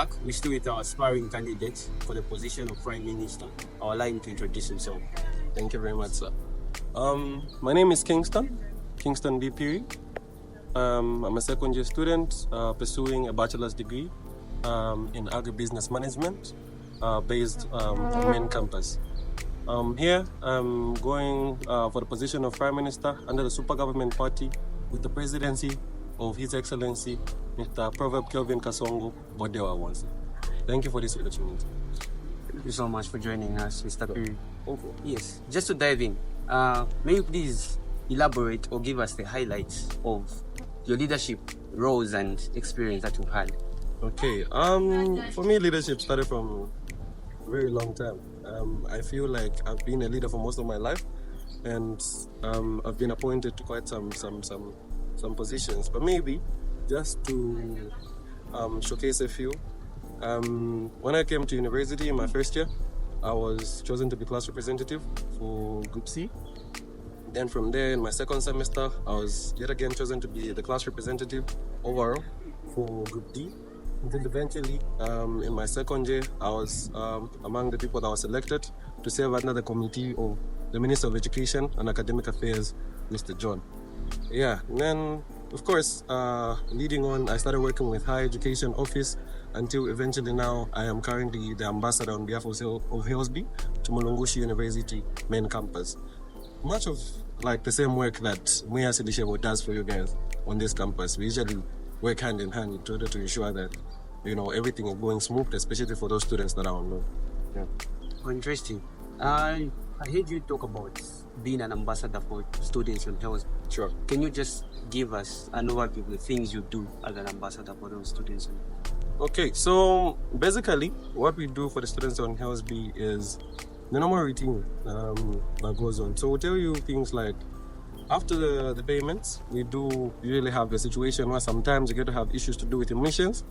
back. We're still with our aspiring candidate for the position of Prime Minister. I'll allow him to introduce himself. Thank you very much, sir. My name is Kingston Phiri. I'm a second year student pursuing a bachelor's degree in agribusiness management based on main campus. Here I'm going for the position of Prime Minister under the Super Government Party with the presidency of His Excellency Mr. Proverb Kelvin Kasongo Bodewa Wansi. Thank you for this opportunity. Thank you so much for joining us, Mr. Phiri. Yes, just to dive in, may you please elaborate or give us the highlights of your leadership roles and experience that you've had? Okay, for me, leadership started from a very long time. I feel like I've been a leader for most of my life, and I've been appointed to quite some positions. But maybe just to showcase a few. When I came to university in my first year, I was chosen to be class representative for Group C. Then from there, in my second semester, I was yet again chosen to be the class representative overall for Group D. Until eventually, in my second year, I was among the people that were selected to serve under the committee of the Minister of Education and Academic Affairs, Mr. John. Yeah, and then, of course, leading on, I started working with Higher Education Office until eventually now I am currently the ambassador on behalf of Hillsby to Mulungushi University main campus. Much of like the same work that Muya Sidishevo does for you guys on this campus. We usually work hand in hand in order to ensure that everything is going smooth, especially for those students that are on loan. Yeah. Oh, interesting. I heard you talk about being an ambassador for students on Hillsby. Sure. Can you just give us an overview of the things you do as an ambassador for those students? Okay, so basically what we do for the students on Hillsby is the normal routine that goes on. So we'll tell you things like after the payments, we do usually have a situation where sometimes you get to have issues to do with emissions,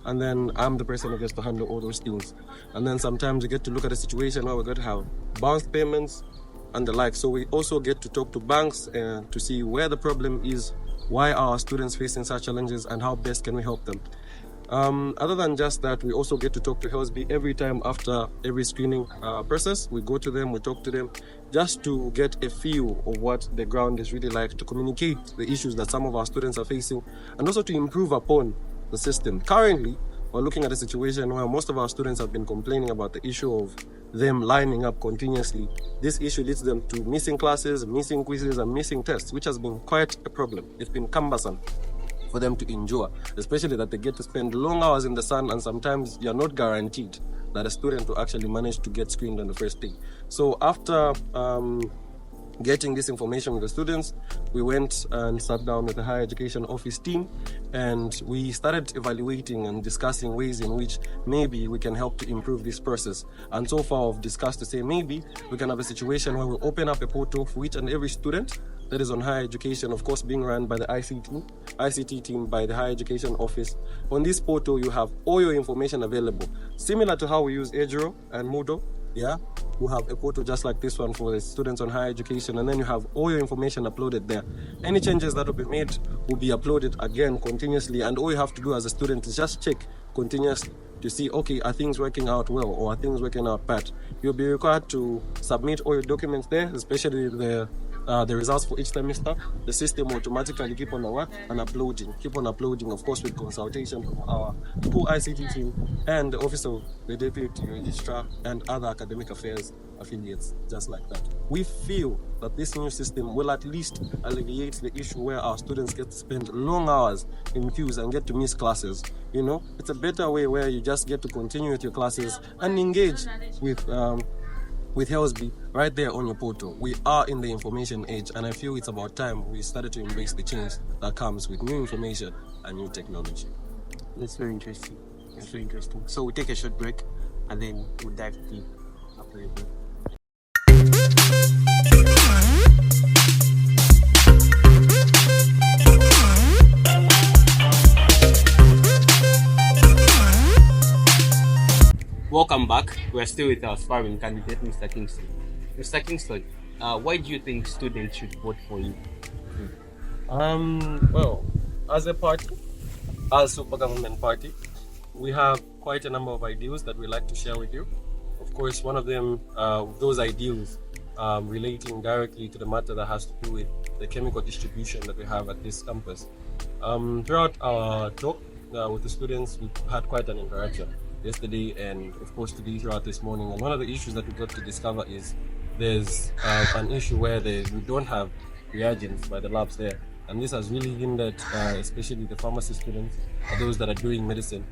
and then I'm the person who gets to handle all those things. And then sometimes you get to look at a situation where we're going to have bounced payments and the like. So we also get to talk to banks to see where the problem is, why are our students facing such challenges, and how best can we help them. Other than just that, we also get to talk to Hillsby every time after every screening process. We go to them, we talk to them, just to get a feel of what the ground is really like, to communicate the issues that some of our students are facing, and also to improve upon the system. Currently, we're looking at a situation where most of our students have been complaining about the issue of them lining up continuously. This issue leads them to missing classes, missing quizzes, and missing tests, which has been quite a problem. It's been cumbersome for them to endure, especially that they get to spend long hours in the sun, and sometimes you're not guaranteed that a student will actually manage to get screened on the first day. So after getting this information with the students, we went and sat down with the Higher Education Office team, and we started evaluating and discussing ways in which maybe we can help to improve this process. And so far we've discussed to say maybe we can have a situation where we open up a portal for each and every student that is on higher education, of course being run by the ICT team by the Higher Education Office. On this portal, you have all your information available, similar to how we use Edro and Moodle. Yeah, we have a portal just like this one for the students on higher education, and then you have all your information uploaded there. Any changes that will be made will be uploaded again continuously, and all you have to do as a student is just check continuously to see, okay, are things working out well or are things working out bad. You'll be required to submit all your documents there, especially the results for each semester. The system will automatically keep on uploading, of course, with consultation from our full ICT team and the Office of the Deputy Registrar and other academic affairs affiliates, just like that. We feel that this new system will at least alleviate the issue where our students get to spend long hours in queues and get to miss classes. It's a better way where you just get to continue with your classes and engage with Hillsby right there on your portal. We are in the information age, and I feel it's about time we started to embrace the change that comes with new information and new technology. That's very interesting. So we'll take a short break and then we'll dive deep after the break. Welcome back. We're still with our aspiring candidate, Mr. Kingston. Mr. Kingston, why do you think students should vote for you? Well, as a party, as Super Government Party, we have quite a number of ideals that we'd like to share with you. Of course, one of them, those ideals relating directly to the matter that has to do with the chemical distribution that we have at this campus. Throughout our talk with the students, we've had quite an interaction yesterday and of course today throughout this morning. And one of the issues that we got to discover is there's an issue where we don't have reagents by the labs there. And this has really hindered especially the pharmacy students, those that are doing medicine,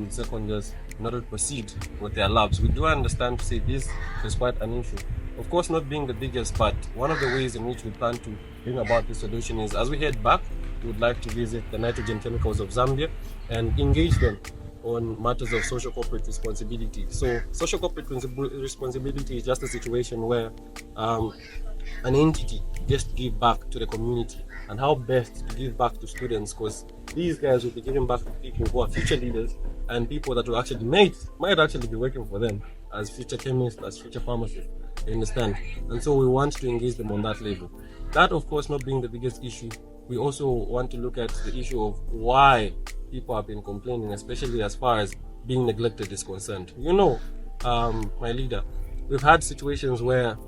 second years, in order to proceed with their labs. We do understand to say this is quite an issue. Of course, not being the biggest, but one of the ways in which we plan to bring about this solution is as we head back, we would like to visit the nitrogen chemicals of Zambia and engage them on matters of social corporate responsibility. So social corporate responsibility is just a situation where an entity gets to give back to the community, and how best to give back to students, because these guys will be giving back to people who are future leaders and people that will actually might actually be working for them as future chemists, as future pharmacists. You understand? And so we want to engage them on that level. That, of course, not being the biggest issue, we also want to look at the issue of why people have been complaining, especially as far as being neglected is concerned. You know, my leader, we've had situations where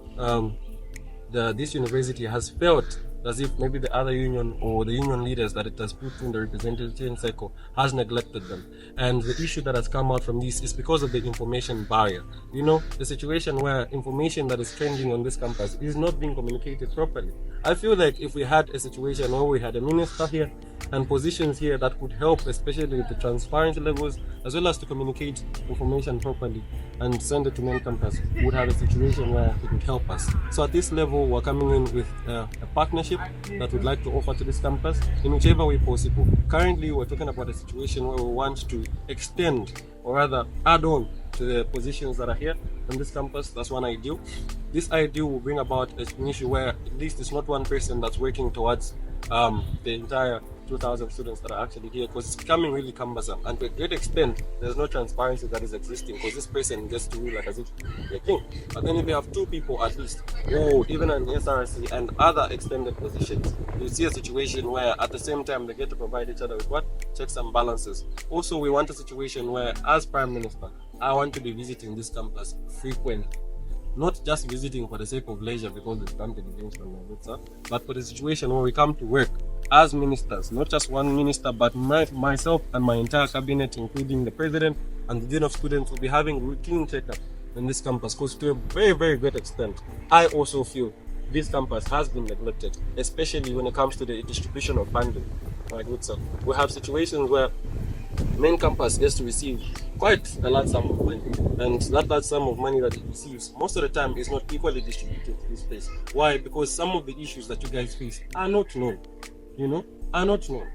this university has felt as if maybe the other union or the union leaders that it has put in the representation cycle has neglected them. And the issue that has come out from this is because of the information barrier. You know, the situation where information that is trending on this campus is not being communicated properly. I feel like if we had a situation where we had a minister here and positions here that could help, especially with the transparency levels, as well as to communicate information properly and send it to main campus, we would have a situation where it would help us. So at this level, we're coming in with a partnership that we'd like to offer to this campus in whichever way possible. Currently, we're talking about a situation where we want to extend, or rather add on to the positions that are here on this campus. That's one ideal. This ideal will bring about an issue where at least it's not one person that's working towards the entire 2,000 students that are actually here, because it's becoming really cumbersome, and to a great extent there's no transparency that is existing, because this person gets to rule like as if they're king. But then if you have two people at least, or even an SRC and other extended positions, you see a situation where at the same time they get to provide each other with what? Checks and balances. Also, we want a situation where as Prime Minister, I want to be visiting this campus frequently. Not just visiting for the sake of leisure because it's something against my visa, but for the situation where we come to work as ministers, not just one minister, but myself and my entire cabinet, including the president and the dean of students, will be having routine checkup in this campus, because to a very, very great extent, I also feel this campus has been neglected, especially when it comes to the distribution of funding. My good sir, we have situations where main campus gets to receive quite a large sum of money, and that large sum of money that it receives most of the time is not equally distributed to this place. Why? Because some of the issues that you guys face are not known, are not known.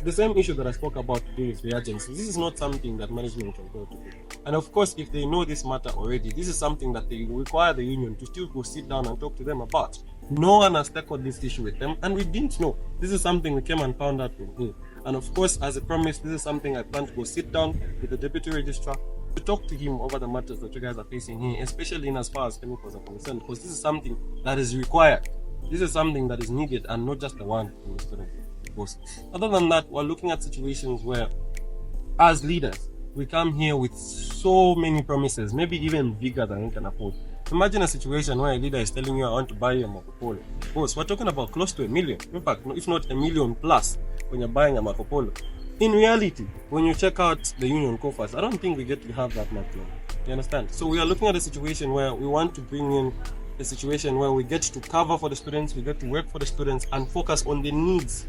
The same issue that I spoke about today with reagents, this is not something that management can go to do. And of course, if they know this matter already, this is something that they require the union to still go sit down and talk to them about. No one has tackled this issue with them, and we didn't know. This is something we came and found out from here. And of course, as a promise, this is something I plan to go sit down with the deputy registrar to talk to him over the matters that you guys are facing here, especially in as far as chemicals are concerned, because this is something that is required. This is something that is needed, and not just the one in the student course. Other than that, we're looking at situations where, as leaders, we come here with so many promises, maybe even bigger than we can afford. Imagine a situation where a leader is telling you, I want to buy you a Marco Polo. Of course, we're talking about close to $1 million. In fact, if not $1 million plus, when you're buying a Marco Polo. In reality, when you check out the union coffers, I don't think we get to have that much money. You understand? So we are looking at a situation where we want to bring in a situation where we get to cover for the students, we get to work for the students, and focus on the needs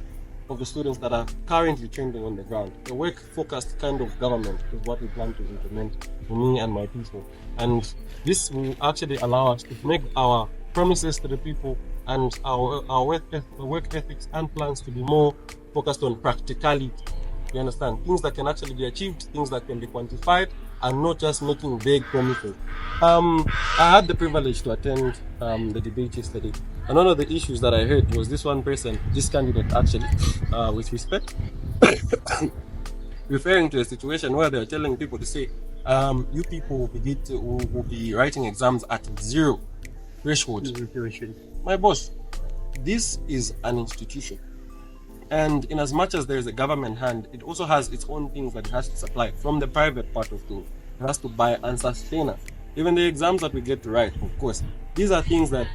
of the students that are currently trending on the ground. A work-focused kind of government is what we plan to implement for me and my people. And this will actually allow us to make our promises to the people and our work ethics and plans to be more focused on practicality. You understand? Things that can actually be achieved, things that can be quantified, and not just making vague promises. I had the privilege to attend the debate yesterday, and one of the issues that I heard was this one person, this candidate actually, with respect, referring to a situation where they're telling people to say, you people will be writing exams at 0 threshold. My boss, this is an institution. And in as much as there is a government hand, it also has its own things that it has to supply from the private part of things. It has to buy and sustain us. Even the exams that we get to write, of course, these are things that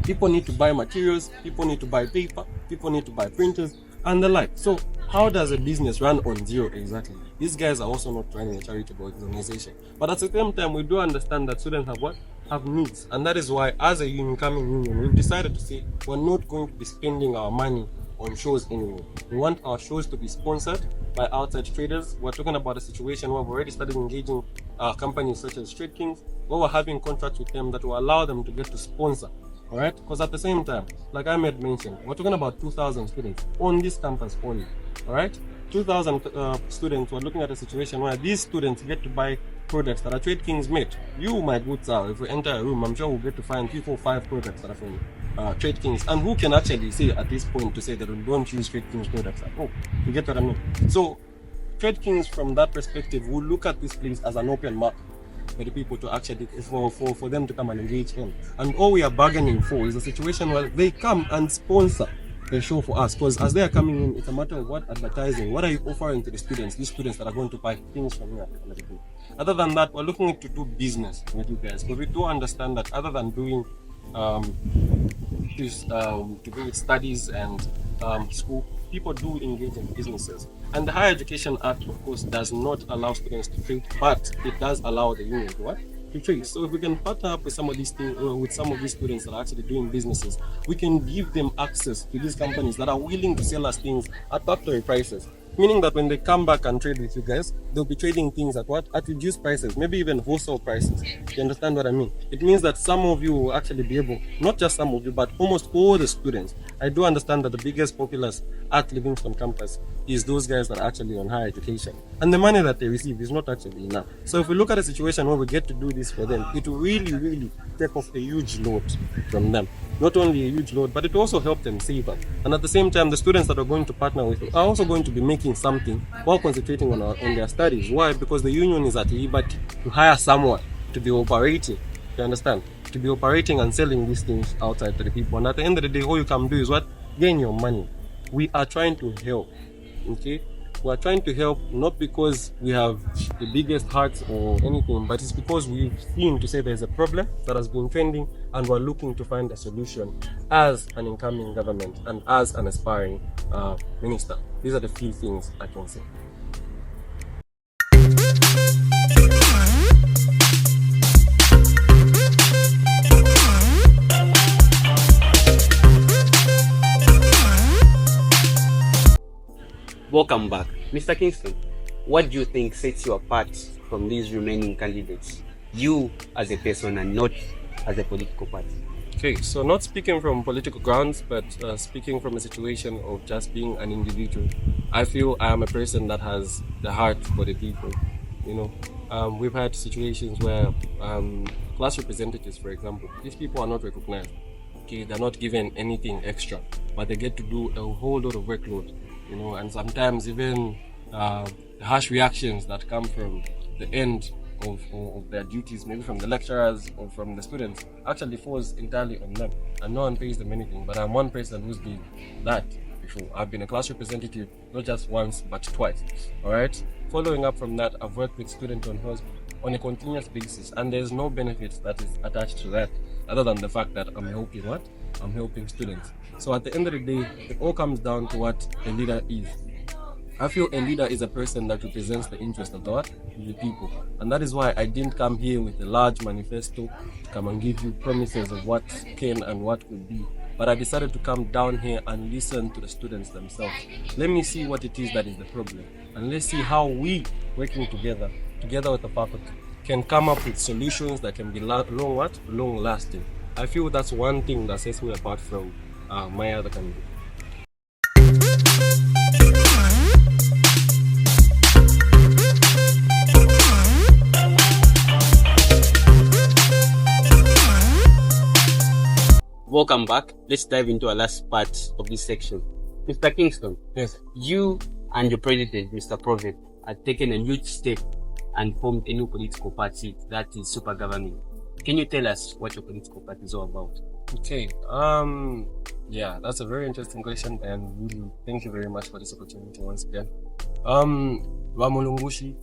people need to buy materials, people need to buy paper, people need to buy printers, and the like. So how does a business run on zero exactly? These guys are also not running a charitable organization. But at the same time, we do understand that students have what? Have needs. And that is why, as a incoming union, we've decided to say we're not going to be spending our money on shows anymore. We want our shows to be sponsored by outside traders. We're talking about a situation where we've already started engaging companies such as Trade Kings, where we're having contracts with them that will allow them to get to sponsor. All right, because at the same time, like I made mention, we're talking about 2,000 students on this campus only. All right, 2,000 students. We're looking at a situation where these students get to buy products that are Trade Kings made. You, my good sir, if we enter a room, I'm sure we'll get to find 3, 4, 5 products that are from Trade Kings. And who can actually say at this point to say that we don't use Trade Kings products at all? You get what I mean? So, Trade Kings, from that perspective, will look at this place as an open market for the people to actually, for them to come and engage in. And all we are bargaining for is a situation where they come and sponsor the show for us. Because as they are coming in, it's a matter of what advertising, what are you offering to the students, these students that are going to buy things from here and everything. Other than that, we're looking to do business with you guys. But we do understand that other than doing to do with studies and school, people do engage in businesses. And the Higher Education Act, of course, does not allow students to trade, but it does allow the union to what? To trade. So if we can partner up with some of these things, with some of these students that are actually doing businesses, we can give them access to these companies that are willing to sell us things at factory prices. Meaning that when they come back and trade with you guys, they'll be trading things at what? At reduced prices, maybe even wholesale prices. You understand what I mean? It means that some of you will actually be able, not just some of you, but almost all the students. I do understand that the biggest populace at Livingston campus is those guys that are actually on higher education. And the money that they receive is not actually enough. So if we look at a situation where we get to do this for them, it will really, really take off a huge load from them. Not only a huge load, but it will also help them save up. And at the same time, the students that are going to partner with are also going to be making something while concentrating on their studies. Why? Because the union is at liberty to hire someone to be operating. You understand? To be operating and selling these things outside to the people. And at the end of the day, all you can do is what? Gain your money. We are trying to help. Okay? We are trying to help not because we have the biggest hearts or anything, but it's because we've seen to say there's a problem that has been trending and we're looking to find a solution as an incoming government and as an aspiring minister. These are the few things I can say. Welcome back. Mr. Kingston, what do you think sets you apart from these remaining candidates? You as a person and not as a political party. Okay, so not speaking from political grounds, but speaking from a situation of just being an individual, I feel I am a person that has the heart for the people. You know, we've had situations where class representatives, for example, these people are not recognized. Okay, they're not given anything extra, but they get to do a whole lot of workload. You know, and sometimes even the harsh reactions that come from the end of their duties, maybe from the lecturers or from the students, actually falls entirely on them, and no one pays them anything. But I'm one person who's been that before. I've been a class representative not just once but twice. All right. Following up from that, I've worked with students on a continuous basis, and there's no benefits that is attached to that, other than the fact that I'm helping what? I'm helping students. So at the end of the day, it all comes down to what a leader is. I feel a leader is a person that represents the interest of the people. And that is why I didn't come here with a large manifesto to come and give you promises of what can and what could be. But I decided to come down here and listen to the students themselves. Let me see what it is that is the problem. And let's see how we, working together with the faculty, can come up with solutions that can be long lasting. I feel that's one thing that sets me apart from my other candidates. Welcome back. Let's dive into our last part of this section. Mr. Kingston, Yes. you and your president, Mr. Prophet, have taken a huge step and formed a new political party that is super governing. Can you tell us what your political party is all about? Okay. Yeah, that's a very interesting question, and really thank you very much for this opportunity once again. Wamulungushi,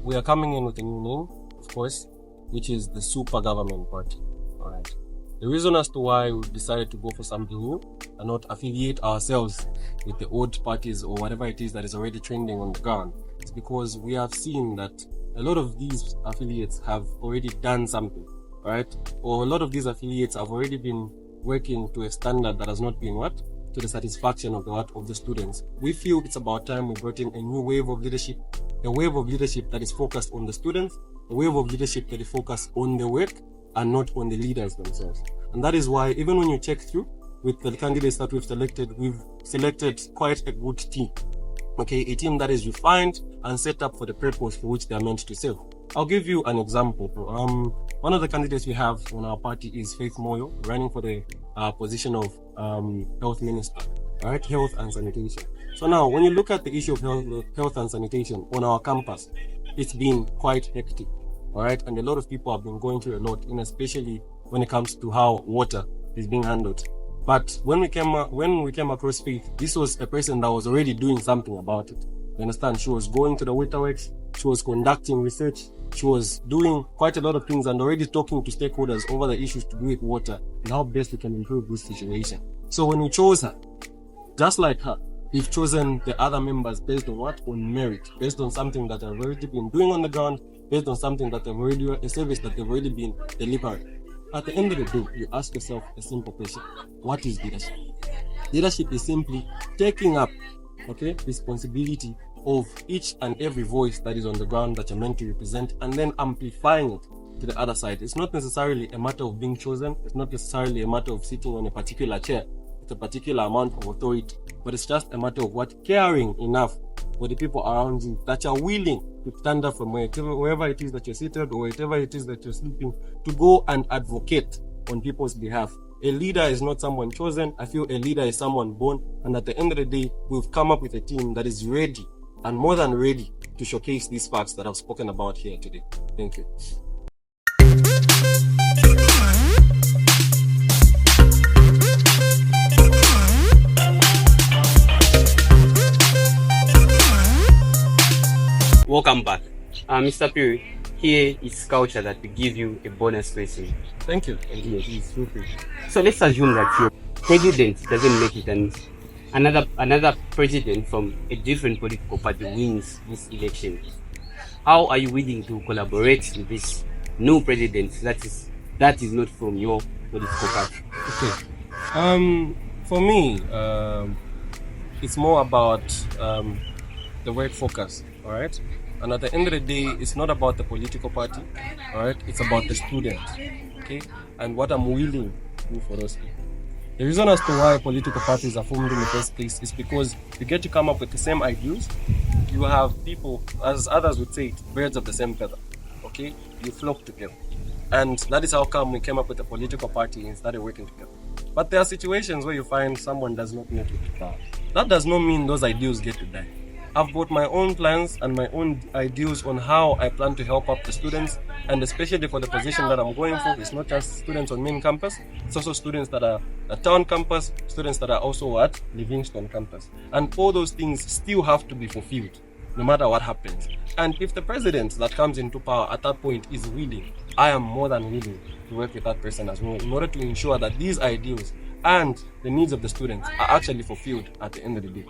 we are coming in with a new name, of course, which is the Super Government Party. All right. The reason as to why we decided to go for something new and not affiliate ourselves with the old parties or whatever it is that is already trending on the ground is because we have seen that a lot of these affiliates have already done something, right? Or a lot of these affiliates have already been working to a standard that has not been what? To the satisfaction of the students. We feel it's about time we brought in a new wave of leadership, a wave of leadership that is focused on the students, a wave of leadership that is focused on the work and not on the leaders themselves. And that is why even when you check through with the candidates that we've selected quite a good team. Okay, a team that is refined and set up for the purpose for which they are meant to serve. I'll give you an example. One of the candidates we have on our party is Faith Moyo, running for the position of health minister, right? Health and sanitation. So now, when you look at the issue of health and sanitation on our campus, it's been quite hectic, all right? And a lot of people have been going through a lot, and especially when it comes to how water is being handled. But when we came across Faith, this was a person that was already doing something about it. You understand? She was going to the waterworks, she was conducting research, she was doing quite a lot of things and already talking to stakeholders over the issues to do with water and how best we can improve this situation. So when we chose her, just like her, we've chosen the other members based on what? On merit, based on something that they've already been doing on the ground, based on something that a service that they've already been delivering. At the end of the day, you ask yourself a simple question. What is leadership? Leadership is simply taking up, responsibility of each and every voice that is on the ground that you're meant to represent and then amplifying it to the other side. It's not necessarily a matter of being chosen. It's not necessarily a matter of sitting on a particular chair with a particular amount of authority, but it's just a matter of caring enough for the people around you that you're willing to stand up from wherever it is that you're seated or wherever it is that you're sleeping to go and advocate on people's behalf. A leader is not someone chosen. I feel a leader is someone born, and at the end of the day, we've come up with a team that is ready and more than ready to showcase these facts that I've spoken about here today. Thank you. Welcome back. Mr. Phiri, here is culture that we give you a bonus question. Thank you. Yes, feel free. So let's assume that your president doesn't make it and another president from a different political party wins this election. How are you willing to collaborate with this new president that is not from your political party? Okay. For me, it's more about the work focus. All right. And at the end of the day, it's not about the political party. All right. It's about the student. Okay. And what I'm willing to do for those people. The reason as to why political parties are formed in the first place is because you get to come up with the same ideas. You have people, as others would say, birds of the same feather. Okay. You flock together. And that is how come we came up with a political party and started working together. But there are situations where you find someone does not make it to die. That does not mean those ideals get to die. I've got my own plans and my own ideas on how I plan to help up the students, and especially for the position that I'm going for, it's not just students on main campus, it's also students that are at town campus, students that are also at Kingston campus. And all those things still have to be fulfilled, no matter what happens. And if the president that comes into power at that point is willing, I am more than willing to work with that person as well in order to ensure that these ideals and the needs of the students are actually fulfilled at the end of the day.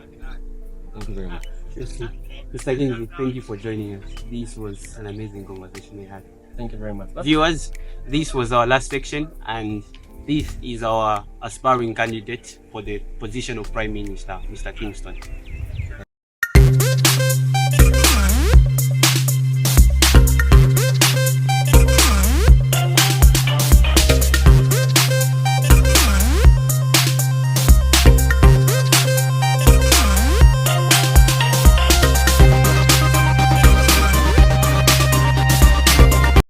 Thank you very much. Mr. Kingsley, thank you for joining us. This was an amazing conversation we had. Thank you very much. Viewers, this was our last section, and this is our aspiring candidate for the position of Prime Minister, Mr. Kingston.